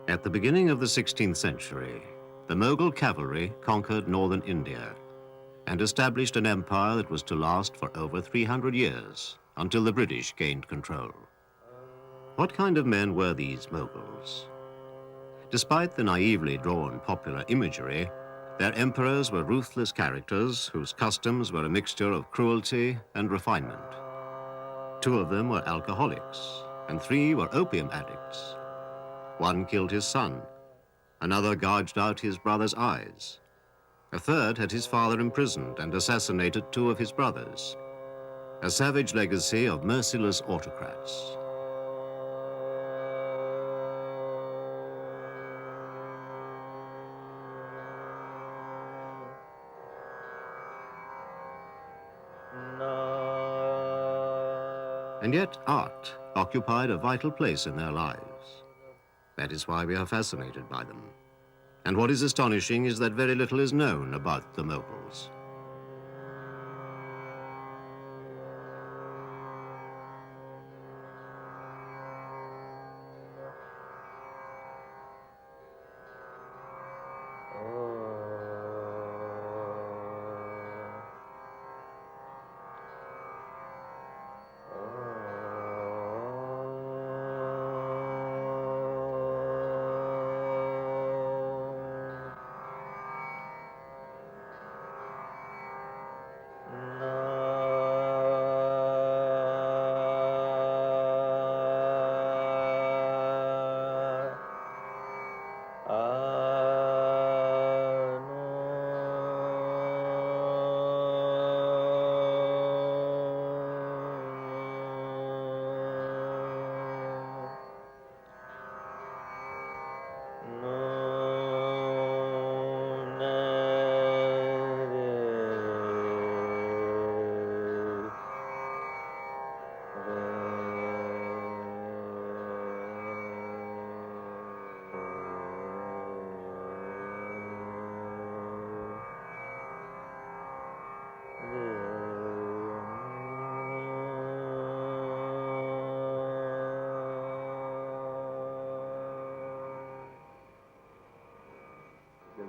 At the beginning of the 16th century, the Mughal cavalry conquered northern India and established an empire that was to last for over 300 years until the British gained control. What kind of men were these Mughals? Despite the naively drawn popular imagery, their emperors were ruthless characters whose customs were a mixture of cruelty and refinement. 2 of them were alcoholics, and 3 were opium addicts. 1 killed his son, another gouged out his brother's eyes. A 3rd had his father imprisoned and assassinated 2 of his brothers. A savage legacy of merciless autocrats. And yet art occupied a vital place in their lives. That is why we are fascinated by them. And what is astonishing is that very little is known about the Moguls.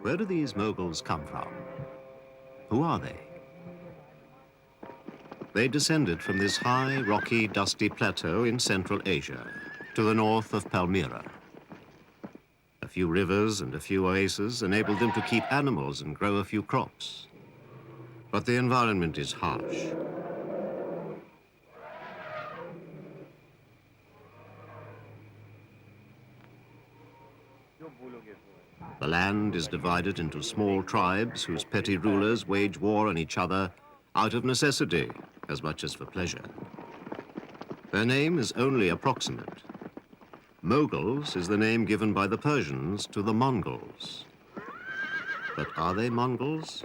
Where do these Moguls come from? Who are they? They descended from this high, rocky, dusty plateau in Central Asia, to the north of Palmyra. A few rivers and a few oases enabled them to keep animals and grow a few crops. But the environment is harsh. The land is divided into small tribes whose petty rulers wage war on each other out of necessity as much as for pleasure. Their name is only approximate. Moguls is the name given by the Persians to the Mongols. But are they Mongols?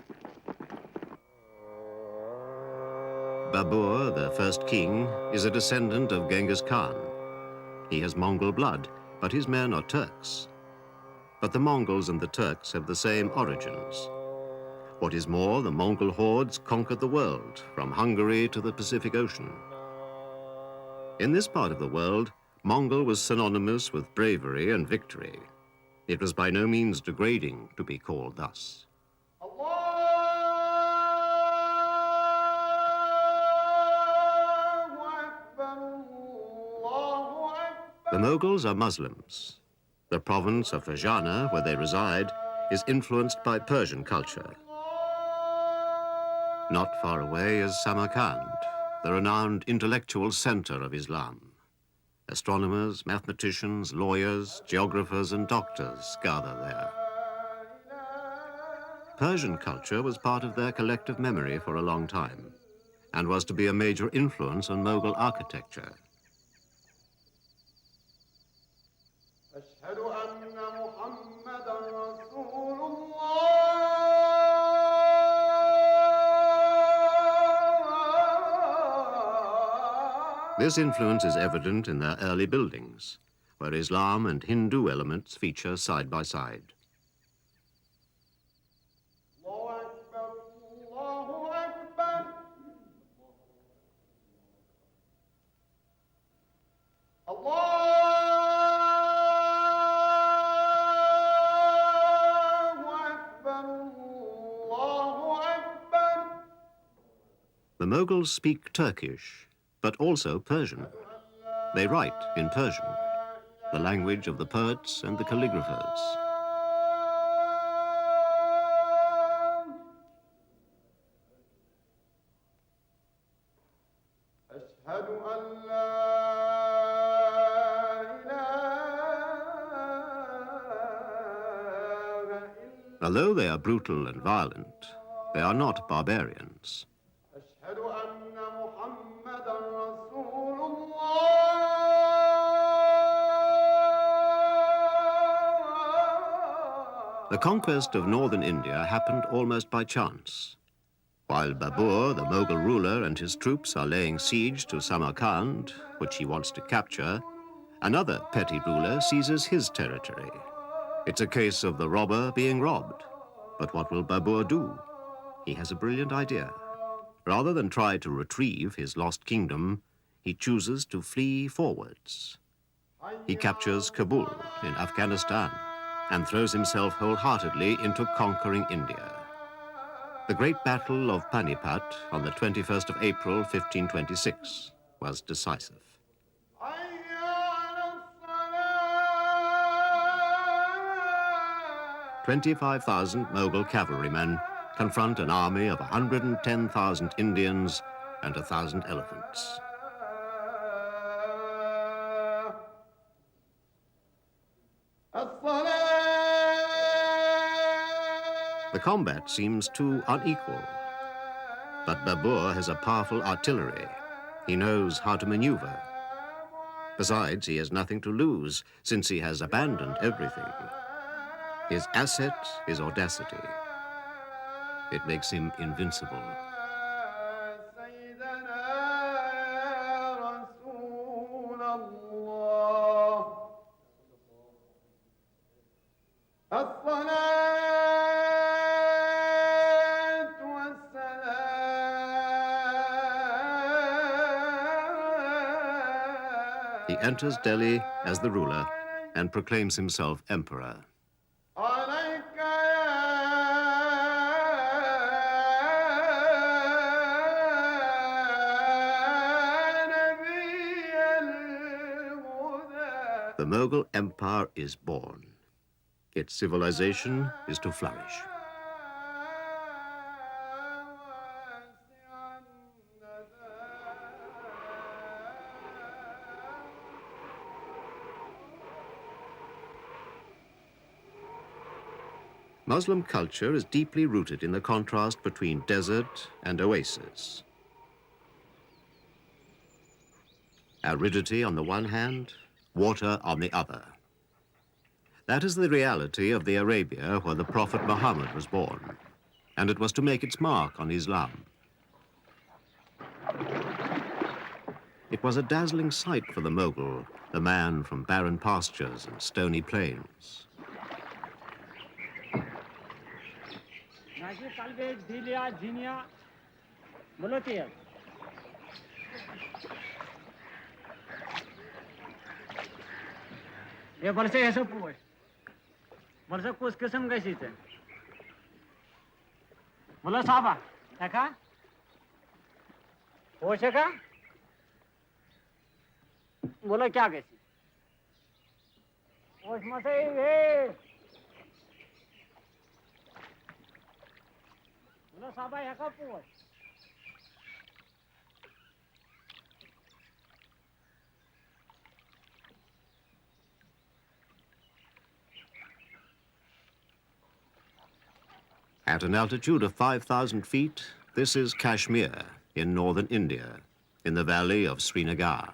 Babur, their first king, is a descendant of Genghis Khan. He has Mongol blood, but his men are Turks. But the Mongols and the Turks have the same origins. What is more, the Mongol hordes conquered the world, from Hungary to the Pacific Ocean. In this part of the world, Mongol was synonymous with bravery and victory. It was by no means degrading to be called thus. The Moguls are Muslims. The province of Rajana, where they reside, is influenced by Persian culture. Not far away is Samarkand, the renowned intellectual center of Islam. Astronomers, mathematicians, lawyers, geographers, and doctors gather there. Persian culture was part of their collective memory for a long time and was to be a major influence on Mughal architecture. This influence is evident in their early buildings, where Islam and Hindu elements feature side by side. The Moguls speak Turkish, but also Persian. They write in Persian, the language of the poets and the calligraphers. Although they are brutal and violent, they are not barbarians. The conquest of northern India happened almost by chance. While Babur, the Mughal ruler, and his troops are laying siege to Samarkand, which he wants to capture, another petty ruler seizes his territory. It's a case of the robber being robbed. But what will Babur do? He has a brilliant idea. Rather than try to retrieve his lost kingdom, he chooses to flee forwards. He captures Kabul in Afghanistan and throws himself wholeheartedly into conquering India. The great battle of Panipat on the 21st of April, 1526, was decisive. 25,000 Mughal cavalrymen confront an army of 110,000 Indians and 1,000 elephants. The combat seems too unequal, but Babur has a powerful artillery. He knows how to maneuver. Besides, he has nothing to lose since he has abandoned everything. His asset is audacity. It makes him invincible. He enters Delhi as the ruler and proclaims himself emperor. The Mughal Empire is born. Its civilization is to flourish. Muslim culture is deeply rooted in the contrast between desert and oasis. Aridity on the one hand, water on the other. That is the reality of the Arabia where the Prophet Muhammad was born, and it was to make its mark on Islam. It was a dazzling sight for the Mughal, the man from barren pastures and stony plains. ये वर्षे ऐसा पूछ वर्षे कुछ किस्म कैसी थे बोलो साहबा देखा होश है का बोलो क्या कैसी होश में से ये बोलो साहबा है का पूछ At an altitude of 5,000 feet, this is Kashmir in northern India, in the valley of Srinagar.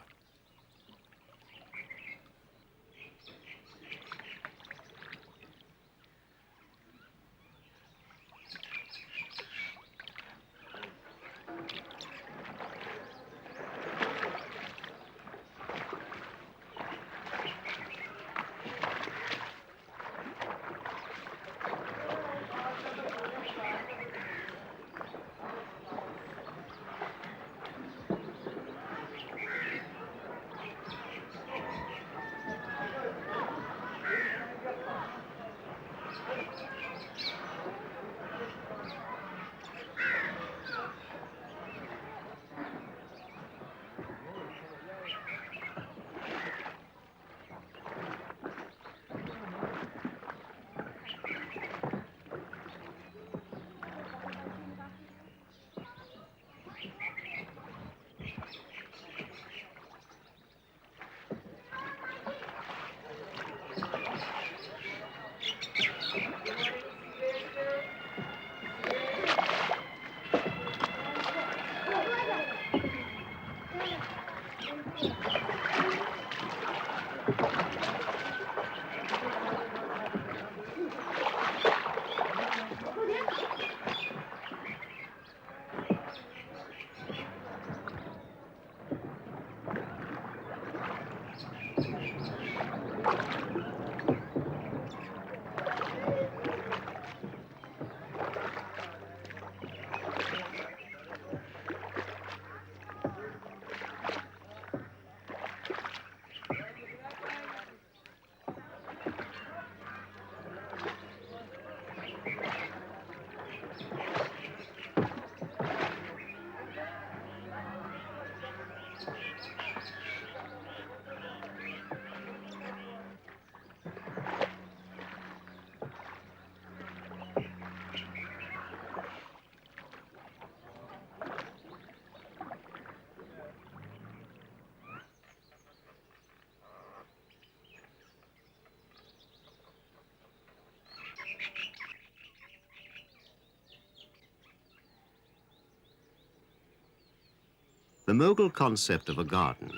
The Mughal concept of a garden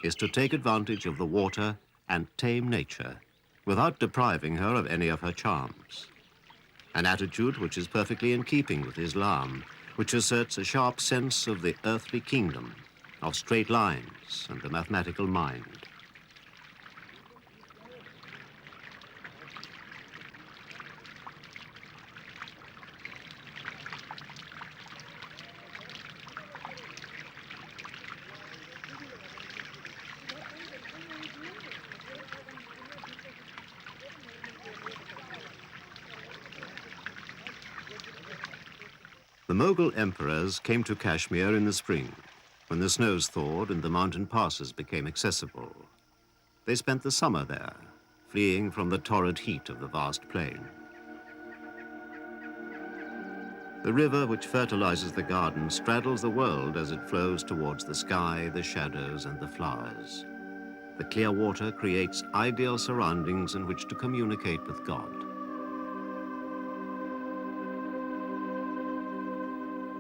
is to take advantage of the water and tame nature without depriving her of any of her charms. An attitude which is perfectly in keeping with Islam, which asserts a sharp sense of the earthly kingdom, of straight lines and the mathematical mind. The Mughal emperors came to Kashmir in the spring, when the snows thawed and the mountain passes became accessible. They spent the summer there, fleeing from the torrid heat of the vast plain. The river which fertilizes the garden straddles the world as it flows towards the sky, the shadows, and the flowers. The clear water creates ideal surroundings in which to communicate with God.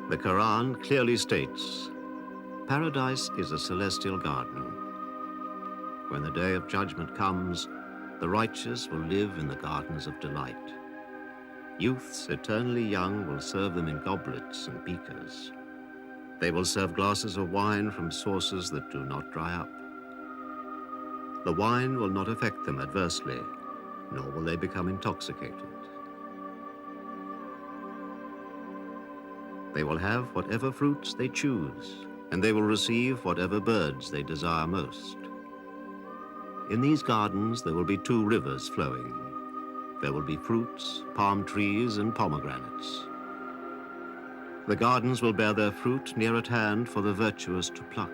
The Quran clearly states, "Paradise is a celestial garden. When the day of judgment comes, the righteous will live in the gardens of delight. Youths eternally young will serve them in goblets and beakers. They will serve glasses of wine from sources that do not dry up. The wine will not affect them adversely, nor will they become intoxicated. They will have whatever fruits they choose, and they will receive whatever birds they desire most. In these gardens there will be 2 rivers flowing. There will be fruits, palm trees, and pomegranates. The gardens will bear their fruit near at hand for the virtuous to pluck.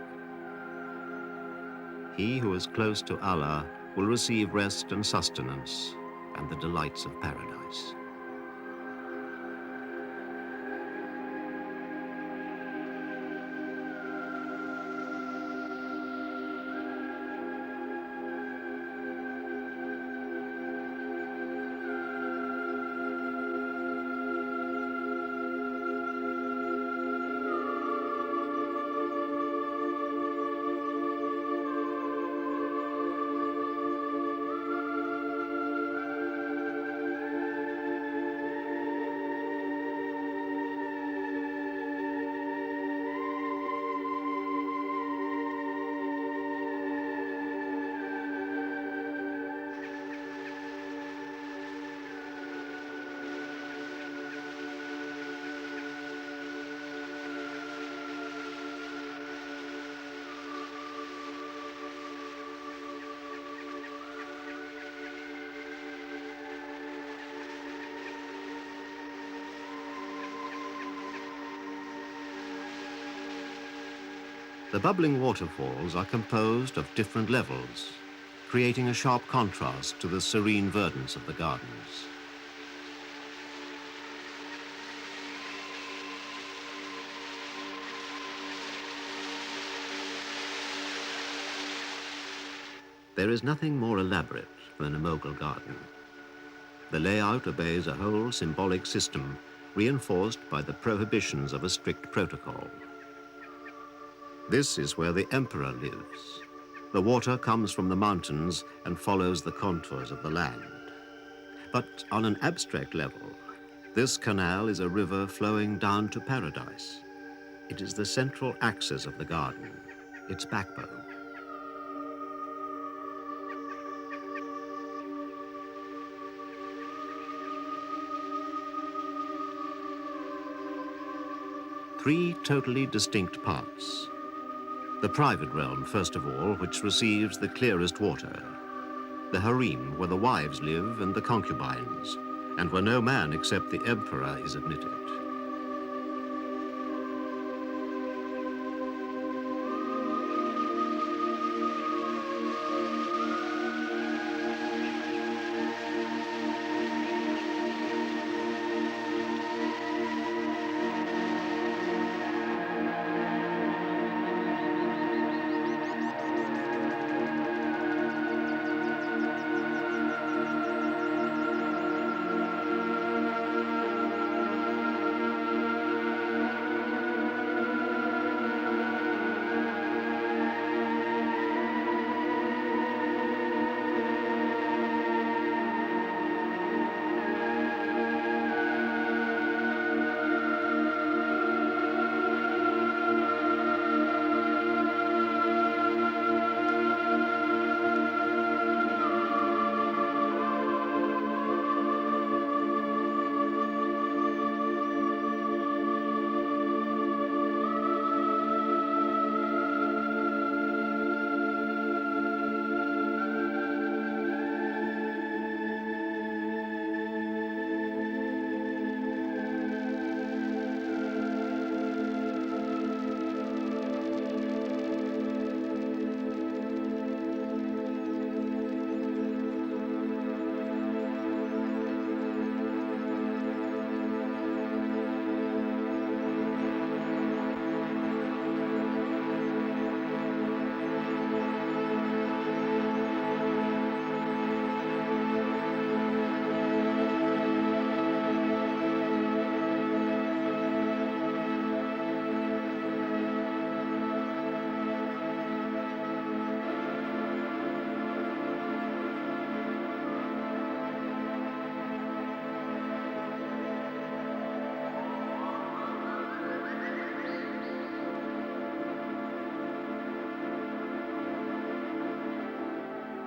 He who is close to Allah will receive rest and sustenance and the delights of paradise." The bubbling waterfalls are composed of different levels, creating a sharp contrast to the serene verdance of the gardens. There is nothing more elaborate than a Mughal garden. The layout obeys a whole symbolic system reinforced by the prohibitions of a strict protocol. This is where the emperor lives. The water comes from the mountains and follows the contours of the land. But on an abstract level, this canal is a river flowing down to paradise. It is the central axis of the garden, its backbone. Three totally distinct parts. The private realm, first of all, which receives the clearest water. The harem, where the wives live, and the concubines, and where no man except the emperor is admitted.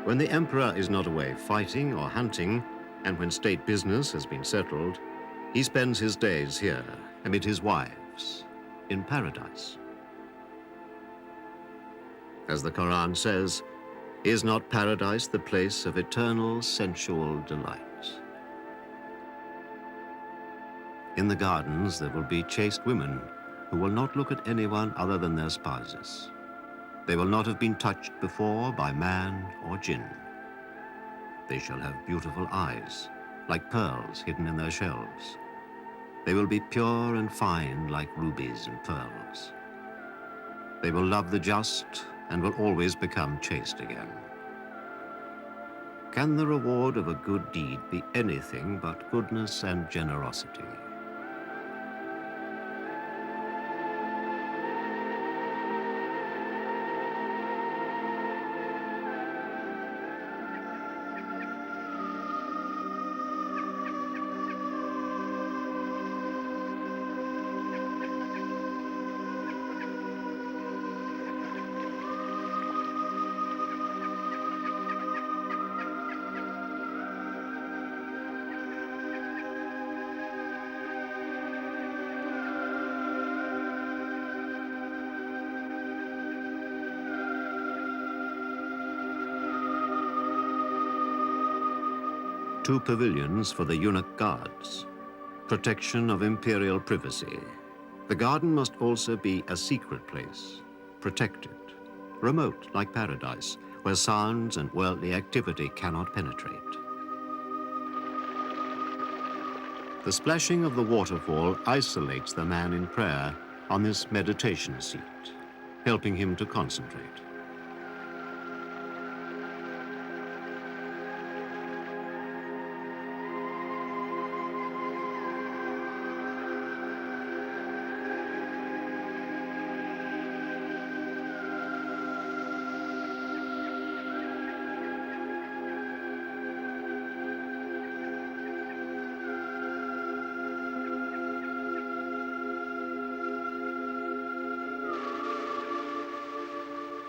When the emperor is not away fighting or hunting, and when state business has been settled, he spends his days here amid his wives, in paradise. As the Quran says, is not paradise the place of eternal sensual delight? In the gardens, there will be chaste women who will not look at anyone other than their spouses. They will not have been touched before by man or jinn. They shall have beautiful eyes, like pearls hidden in their shells. They will be pure and fine like rubies and pearls. They will love the just and will always become chaste again. Can the reward of a good deed be anything but goodness and generosity? Two pavilions for the eunuch guards, protection of imperial privacy. The garden must also be a secret place, protected, remote like paradise, where sounds and worldly activity cannot penetrate. The splashing of the waterfall isolates the man in prayer on this meditation seat, helping him to concentrate.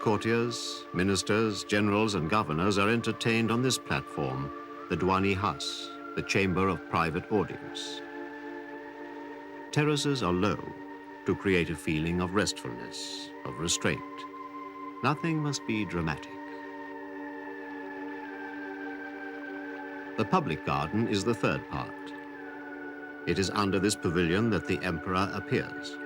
Courtiers, ministers, generals, and governors are entertained on this platform, the Douani House, the chamber of private audience. Terraces are low to create a feeling of restfulness, of restraint. Nothing must be dramatic. The public garden is the third part. It is under this pavilion that the emperor appears.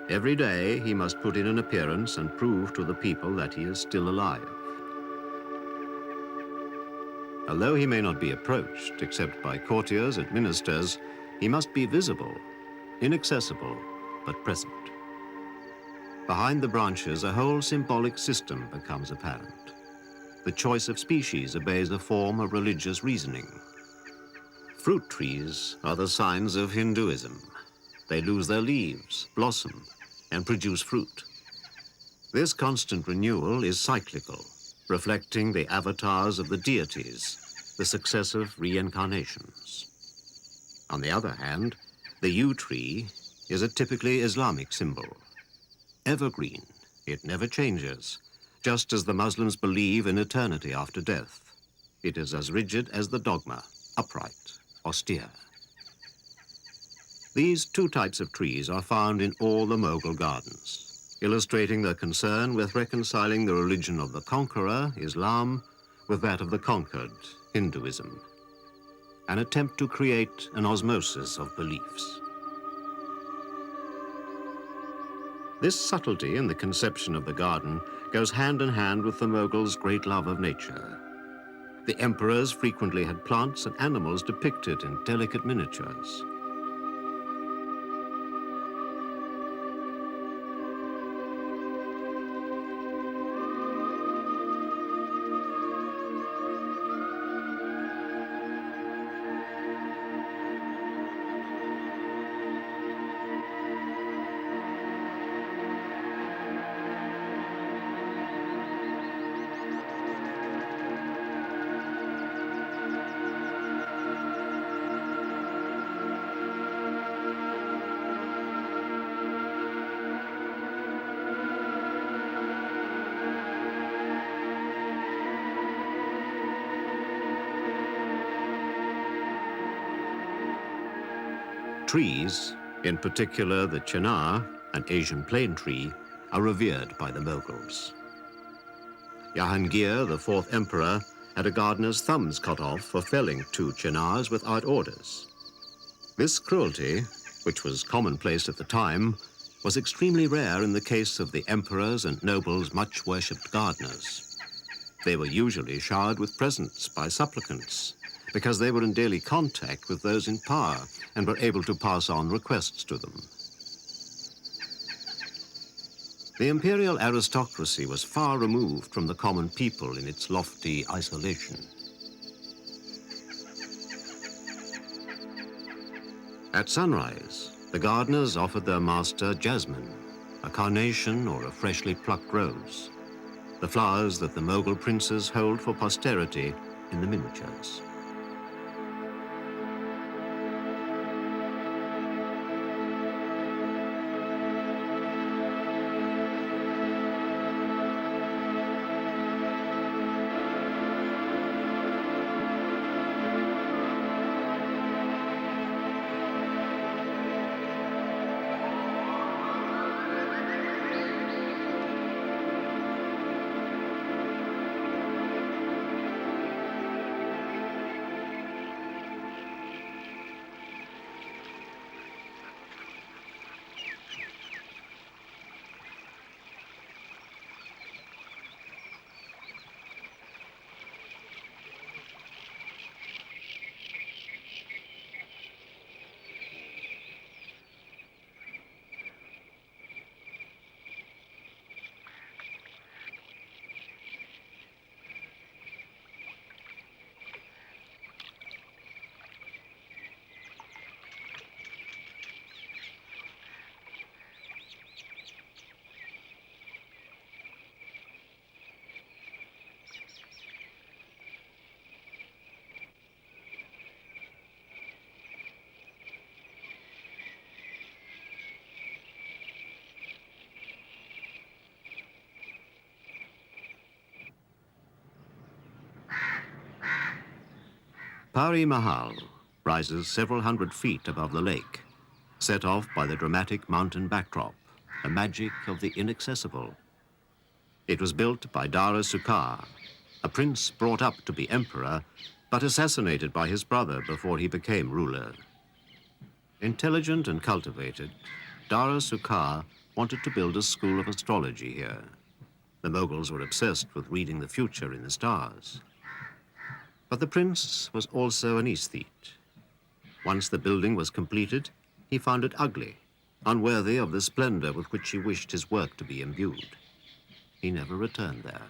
Every day, he must put in an appearance and prove to the people that he is still alive. Although he may not be approached except by courtiers and ministers, he must be visible, inaccessible, but present. Behind the branches, a whole symbolic system becomes apparent. The choice of species obeys a form of religious reasoning. Fruit trees are the signs of Hinduism. They lose their leaves, blossom, and produce fruit. This constant renewal is cyclical, reflecting the avatars of the deities, the successive reincarnations. On the other hand, the yew tree is a typically Islamic symbol. Evergreen, it never changes, just as the Muslims believe in eternity after death. It is as rigid as the dogma, upright, austere. These two types of trees are found in all the Mughal gardens, illustrating their concern with reconciling the religion of the conqueror, Islam, with that of the conquered, Hinduism. An attempt to create an osmosis of beliefs. This subtlety in the conception of the garden goes hand in hand with the Mughals' great love of nature. The emperors frequently had plants and animals depicted in delicate miniatures. trees, in particular the chinar, an Asian plane tree, are revered by the Moguls. Jahangir, the fourth emperor, had a gardener's thumbs cut off for felling 2 chinars without orders. This cruelty, which was commonplace at the time, was extremely rare in the case of the emperors and nobles' much worshipped gardeners. They were usually showered with presents by supplicants, because they were in daily contact with those in power and were able to pass on requests to them. The imperial aristocracy was far removed from the common people in its lofty isolation. At sunrise, the gardeners offered their master jasmine, a carnation or a freshly plucked rose, the flowers that the Mughal princes hold for posterity in the miniatures. Pari Mahal rises several hundred feet above the lake, set off by the dramatic mountain backdrop, the magic of the inaccessible. It was built by Dara Sukar, a prince brought up to be emperor, but assassinated by his brother before he became ruler. Intelligent and cultivated, Dara Sukar wanted to build a school of astrology here. The Mughals were obsessed with reading the future in the stars. But the prince was also an aesthete. Once the building was completed, he found it ugly, unworthy of the splendor with which he wished his work to be imbued. He never returned there.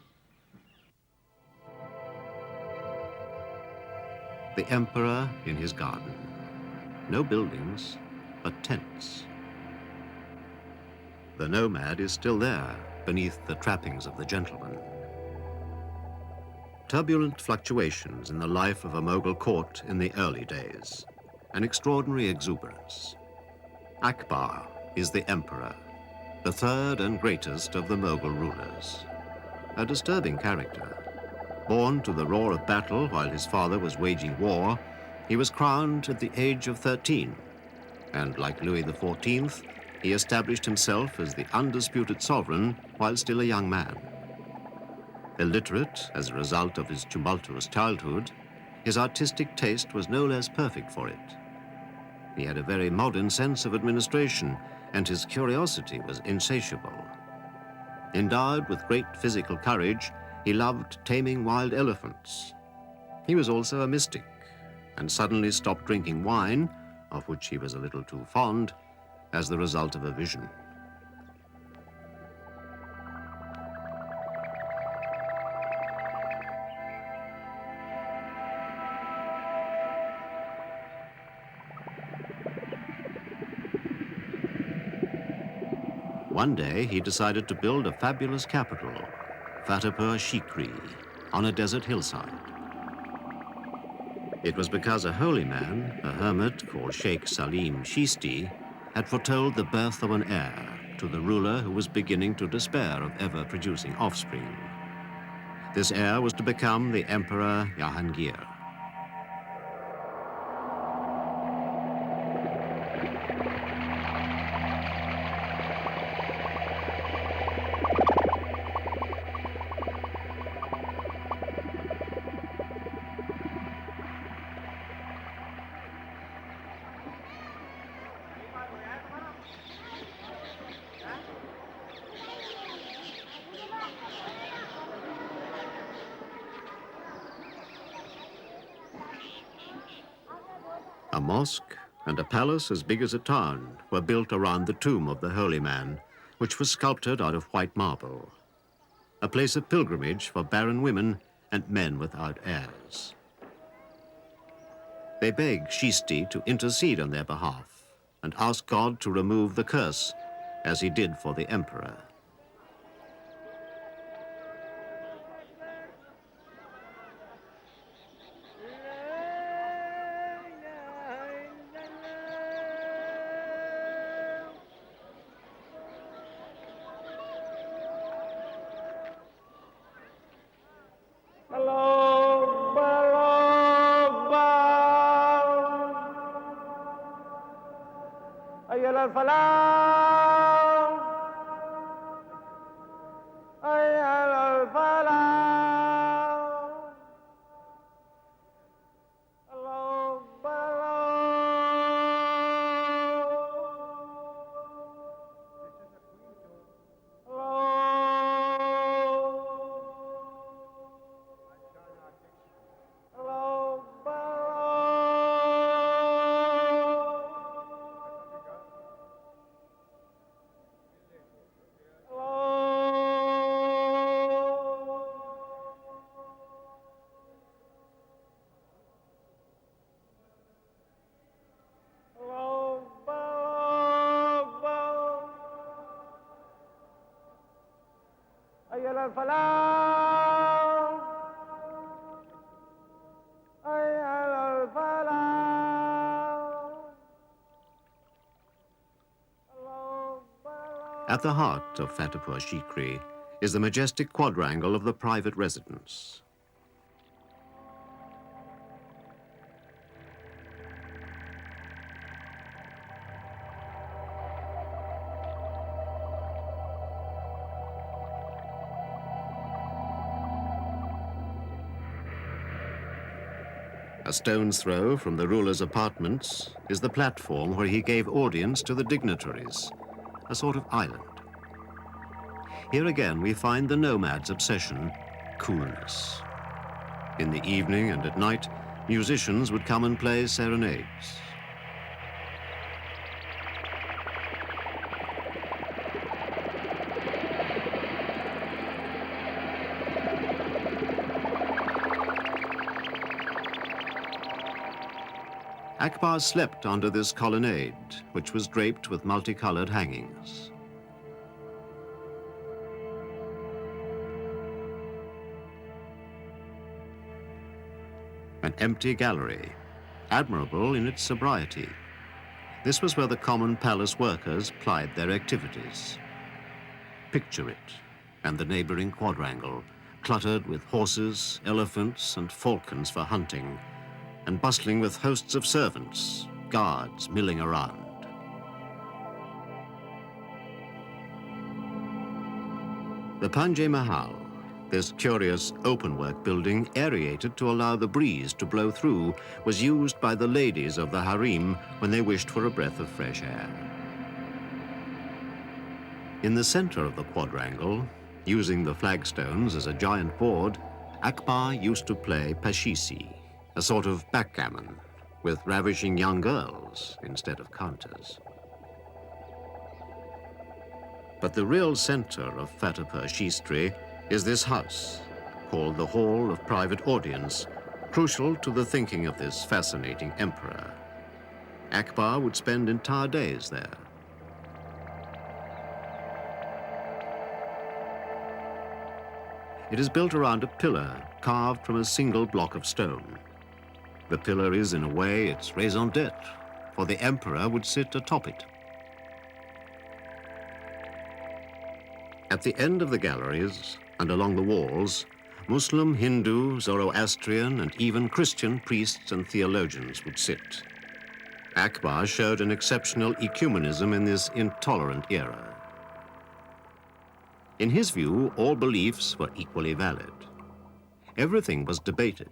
The emperor in his garden. No buildings, but tents. The nomad is still there, beneath the trappings of the gentleman. Turbulent fluctuations in the life of a Mughal court in the early days, an extraordinary exuberance. Akbar is the emperor, the third and greatest of the Mughal rulers. A disturbing character. Born to the roar of battle while his father was waging war, he was crowned at the age of 13, and like Louis XIV, he established himself as the undisputed sovereign while still a young man. Illiterate as a result of his tumultuous childhood, his artistic taste was no less perfect for it. He had a very modern sense of administration, and his curiosity was insatiable. Endowed with great physical courage, he loved taming wild elephants. He was also a mystic, and suddenly stopped drinking wine, of which he was a little too fond, as the result of a vision. One day, he decided to build a fabulous capital, Fatehpur Sikri, on a desert hillside. It was because a holy man, a hermit called Sheikh Salim Shisti, had foretold the birth of an heir to the ruler who was beginning to despair of ever producing offspring. This heir was to become the Emperor Jahangir. mosque and a palace as big as a town were built around the tomb of the holy man, which was sculptured out of white marble, a place of pilgrimage for barren women and men without heirs. They beg Shisti to intercede on their behalf and ask God to remove the curse, as he did for the emperor. At the heart of Fatehpur Sikri is the majestic quadrangle of the private residence. A stone's throw from the ruler's apartments is the platform where he gave audience to the dignitaries, a sort of island. Here again we find the nomad's obsession, coolness. In the evening and at night, musicians would come and play serenades. Akbar slept under this colonnade, which was draped with multicolored hangings. An empty gallery, admirable in its sobriety. This was where the common palace workers plied their activities. Picture it, and the neighboring quadrangle, cluttered with horses, elephants, and falcons for hunting, and bustling with hosts of servants, guards milling around. The Panjay Mahal, this curious open-work building aerated to allow the breeze to blow through, was used by the ladies of the harem when they wished for a breath of fresh air. In the center of the quadrangle, using the flagstones as a giant board, Akbar used to play pashisi, a sort of backgammon, with ravishing young girls instead of counters. But the real center of Fatehpur Sikri is this house, called the Hall of Private Audience, crucial to the thinking of this fascinating emperor. Akbar would spend entire days there. It is built around a pillar carved from a single block of stone. The pillar is, in a way, its raison d'etre, for the emperor would sit atop it. At the end of the galleries and along the walls, Muslim, Hindu, Zoroastrian, and even Christian priests and theologians would sit. Akbar showed an exceptional ecumenism in this intolerant era. In his view, all beliefs were equally valid. Everything was debated.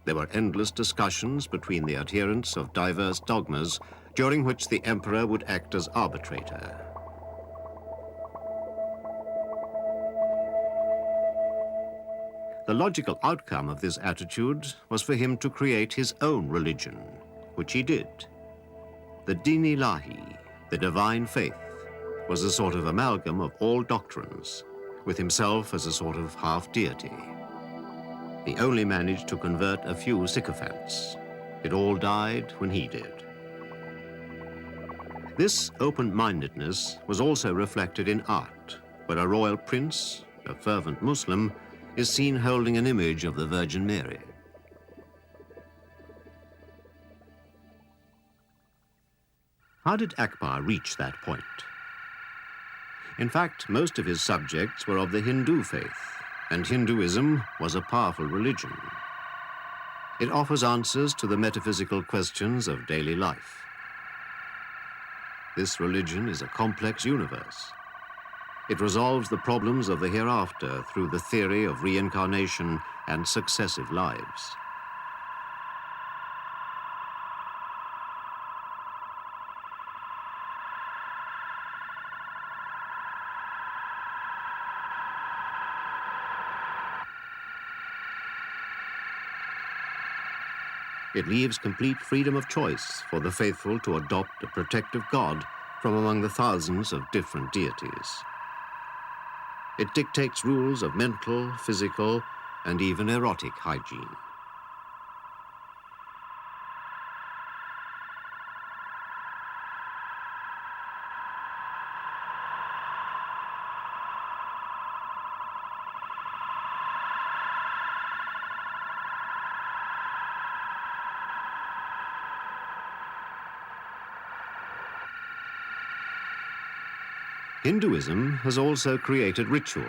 There were endless discussions between the adherents of diverse dogmas, during which the emperor would act as arbitrator. The logical outcome of this attitude was for him to create his own religion, which he did. The Din Ilahi, the divine faith, was a sort of amalgam of all doctrines, with himself as a sort of half-deity. He only managed to convert a few sycophants. It all died when he did. This open-mindedness was also reflected in art, where a royal prince, a fervent Muslim, is seen holding an image of the Virgin Mary. How did Akbar reach that point? In fact, most of his subjects were of the Hindu faith, and Hinduism was a powerful religion. It offers answers to the metaphysical questions of daily life. This religion is a complex universe. It resolves the problems of the hereafter through the theory of reincarnation and successive lives. It leaves complete freedom of choice for the faithful to adopt a protective God from among the thousands of different deities. It dictates rules of mental, physical, and even erotic hygiene. Hinduism has also created rituals,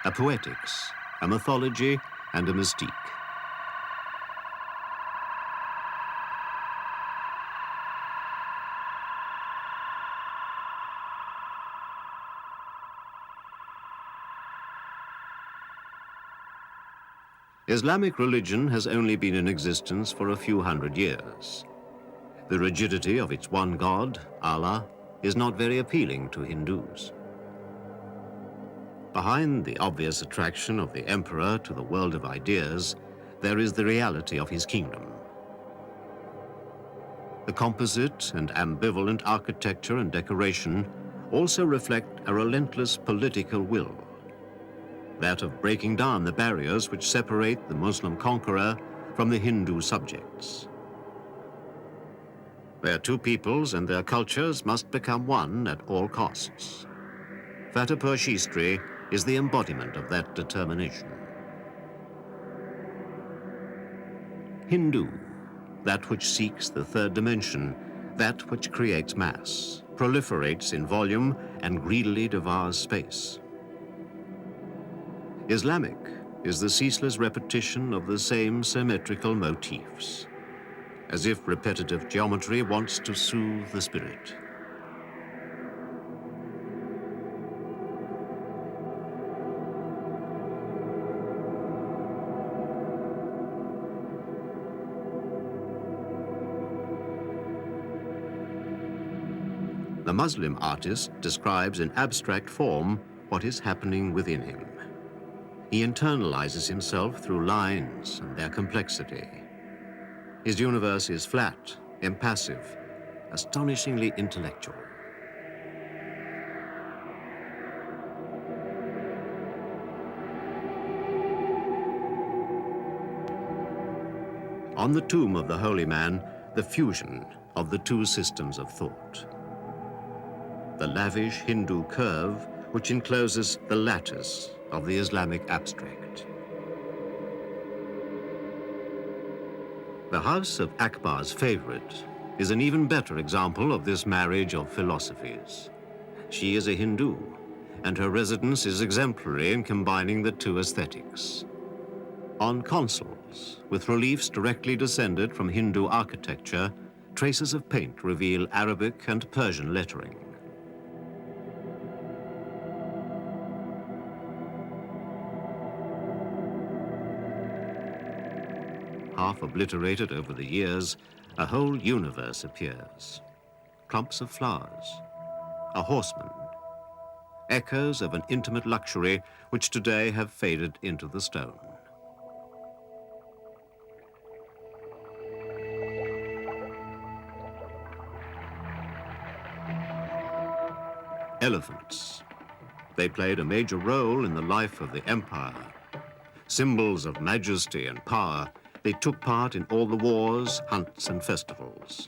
a poetics, a mythology, and a mystique. Islamic religion has only been in existence for a few hundred years. The rigidity of its one God, Allah, is not very appealing to Hindus. Behind the obvious attraction of the emperor to the world of ideas, there is the reality of his kingdom. The composite and ambivalent architecture and decoration also reflect a relentless political will, that of breaking down the barriers which separate the Muslim conqueror from the Hindu subjects. Their two peoples and their cultures must become one at all costs. Fatehpur Shistri is the embodiment of that determination. Hindu, that which seeks the third dimension, that which creates mass, proliferates in volume, and greedily devours space. Islamic is the ceaseless repetition of the same symmetrical motifs, as if repetitive geometry wants to soothe the spirit. The Muslim artist describes in abstract form what is happening within him. He internalizes himself through lines and their complexity. His universe is flat, impassive, astonishingly intellectual. On the tomb of the holy man, the fusion of the two systems of thought. The lavish Hindu curve, which encloses the lattice of the Islamic abstract. The house of Akbar's favorite is an even better example of this marriage of philosophies. She is a Hindu, and her residence is exemplary in combining the two aesthetics. On consoles, with reliefs directly descended from Hindu architecture, traces of paint reveal Arabic and Persian lettering. Half obliterated over the years, a whole universe appears. Clumps of flowers, a horseman, echoes of an intimate luxury which today have faded into the stone. elephants. They played a major role in the life of the empire. Symbols of majesty and power, they took part in all the wars, hunts, and festivals.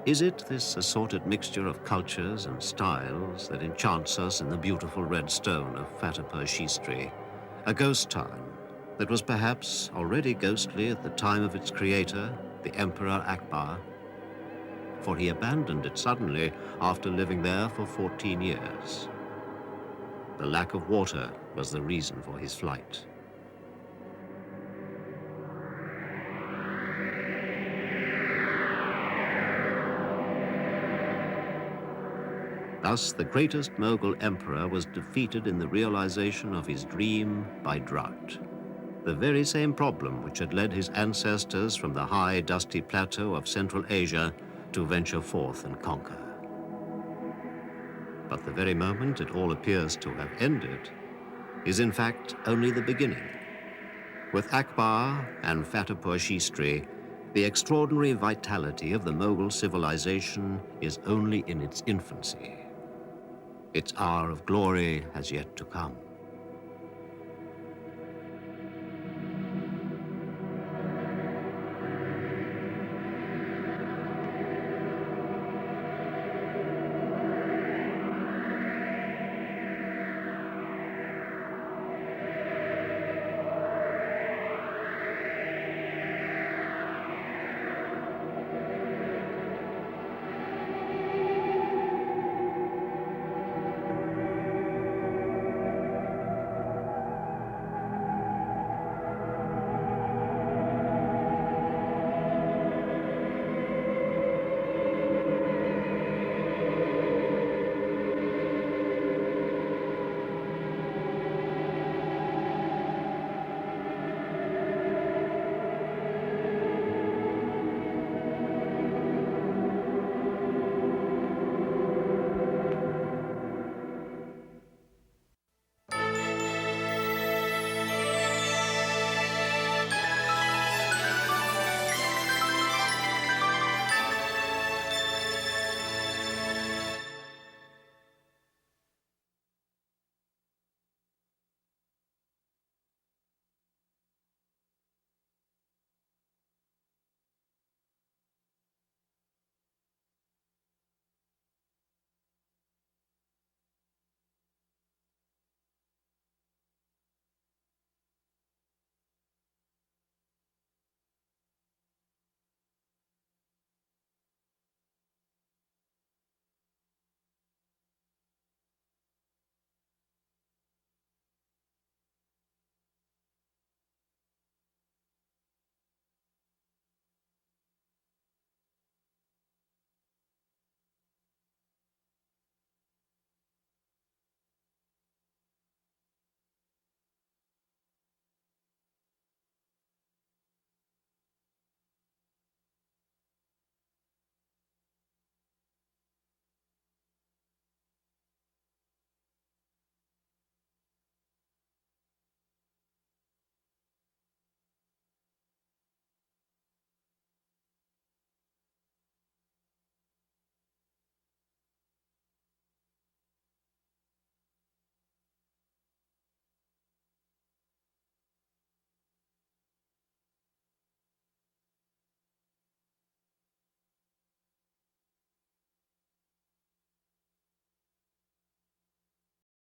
Is it this assorted mixture of cultures and styles that enchants us in the beautiful red stone of Fatehpur-Shistri, a ghost town that was perhaps already ghostly at the time of its creator, the Emperor Akbar? For he abandoned it suddenly after living there for 14 years. The lack of water was the reason for his flight. Thus, the greatest Mughal emperor was defeated in the realization of his dream by drought. The very same problem which had led his ancestors from the high, dusty plateau of Central Asia to venture forth and conquer. But the very moment it all appears to have ended is in fact only the beginning. With Akbar and Fatehpur-Shistri, the extraordinary vitality of the Mughal civilization is only in its infancy. Its hour of glory has yet to come.